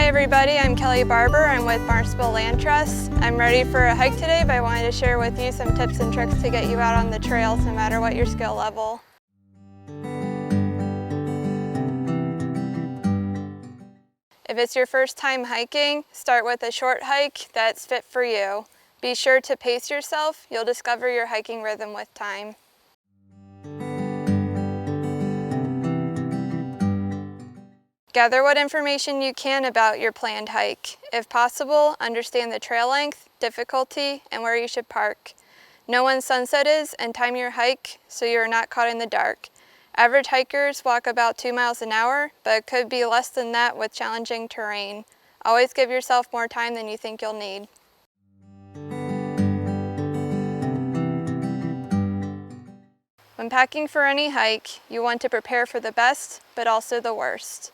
Hi everybody, I'm Kelly Barber. I'm with Barnstable Land Trust. I'm ready for a hike today, but I wanted to share with you some tips and tricks to get you out on the trails no matter what your skill level. If it's your first time hiking, start with a short hike that's fit for you. Be sure to pace yourself. You'll discover your hiking rhythm with time. Gather what information you can about your planned hike. If possible, understand the trail length, difficulty, and where you should park. Know when sunset is and time your hike so you are not caught in the dark. Average hikers walk about 2 miles an hour, but it could be less than that with challenging terrain. Always give yourself more time than you think you'll need. When packing for any hike, you want to prepare for the best, but also the worst.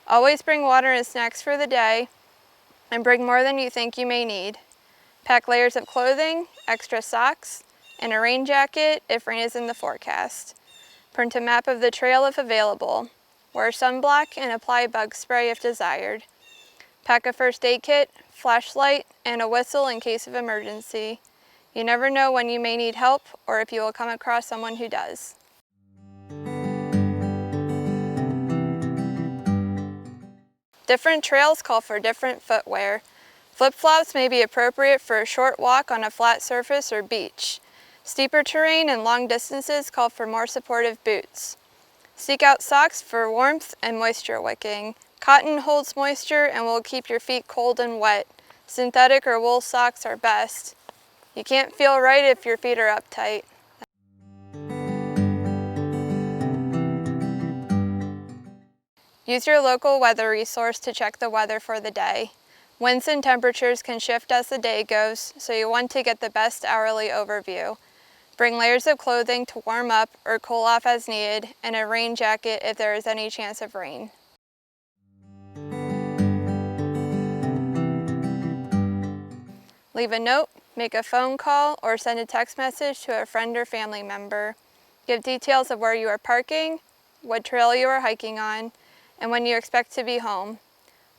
Always bring water and snacks for the day, and bring more than you think you may need. Pack layers of clothing, extra socks, and a rain jacket if rain is in the forecast. Print a map of the trail if available. Wear sunblock and apply bug spray if desired. Pack a first aid kit, flashlight, and a whistle in case of emergency. You never know when you may need help or if you will come across someone who does. Different trails call for different footwear. Flip-flops may be appropriate for a short walk on a flat surface or beach. Steeper terrain and long distances call for more supportive boots. Seek out socks for warmth and moisture wicking. Cotton holds moisture and will keep your feet cold and wet. Synthetic or wool socks are best. You can't feel right if your feet are uptight. Use your local weather resource to check the weather for the day. Winds and temperatures can shift as the day goes, so you want to get the best hourly overview. Bring layers of clothing to warm up or cool off as needed, and a rain jacket if there is any chance of rain. Leave a note, make a phone call, or send a text message to a friend or family member. Give details of where you are parking, what trail you are hiking on, and when you expect to be home.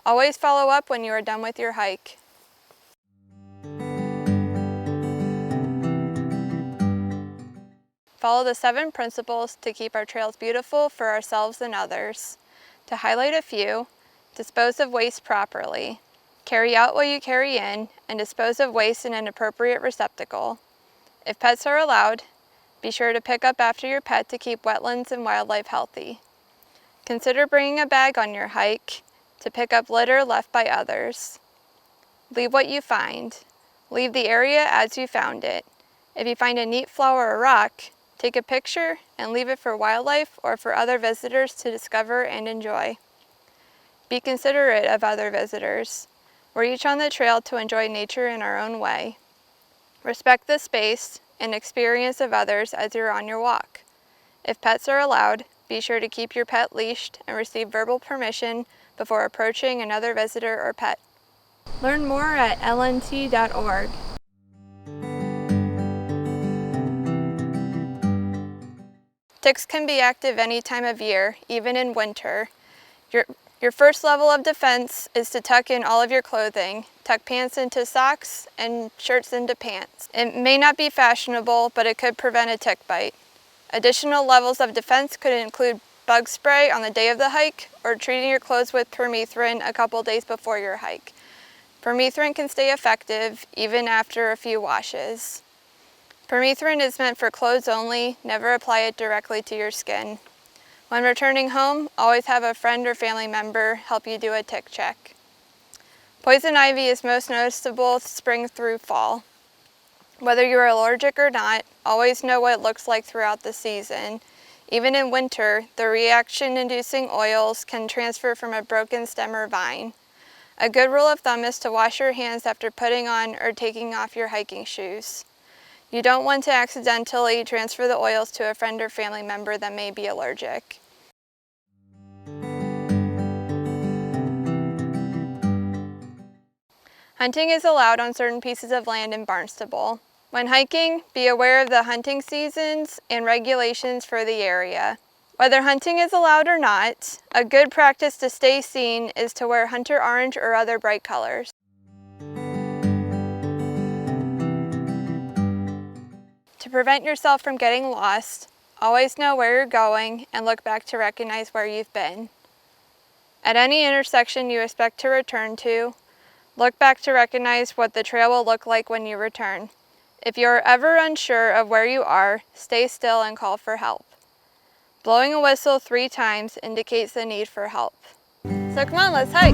Always follow up when you are done with your hike. Follow the 7 principles to keep our trails beautiful for ourselves and others. To highlight a few, dispose of waste properly. Carry out what you carry in, and dispose of waste in an appropriate receptacle. If pets are allowed, be sure to pick up after your pet to keep wetlands and wildlife healthy. Consider bringing a bag on your hike to pick up litter left by others. Leave what you find. Leave the area as you found it. If you find a neat flower or rock, take a picture and leave it for wildlife or for other visitors to discover and enjoy. Be considerate of other visitors. We're each on the trail to enjoy nature in our own way. Respect the space and experience of others as you're on your walk. If pets are allowed, be sure to keep your pet leashed and receive verbal permission before approaching another visitor or pet. Learn more at lnt.org. Ticks can be active any time of year, even in winter. Your first level of defense is to tuck in all of your clothing. Tuck pants into socks and shirts into pants. It may not be fashionable, but it could prevent a tick bite. Additional levels of defense could include bug spray on the day of the hike or treating your clothes with permethrin a couple days before your hike. Permethrin can stay effective even after a few washes. Permethrin is meant for clothes only, never apply it directly to your skin. When returning home, always have a friend or family member help you do a tick check. Poison ivy is most noticeable spring through fall. Whether you are allergic or not, always know what it looks like throughout the season. Even in winter, the reaction-inducing oils can transfer from a broken stem or vine. A good rule of thumb is to wash your hands after putting on or taking off your hiking shoes. You don't want to accidentally transfer the oils to a friend or family member that may be allergic. Hunting is allowed on certain pieces of land in Barnstable. When hiking, be aware of the hunting seasons and regulations for the area. Whether hunting is allowed or not, a good practice to stay seen is to wear hunter orange or other bright colors. To prevent yourself from getting lost, always know where you're going and look back to recognize where you've been. At any intersection you expect to return to, look back to recognize what the trail will look like when you return. If you are ever unsure of where you are, stay still and call for help. Blowing a whistle 3 times indicates the need for help. So come on, let's hike!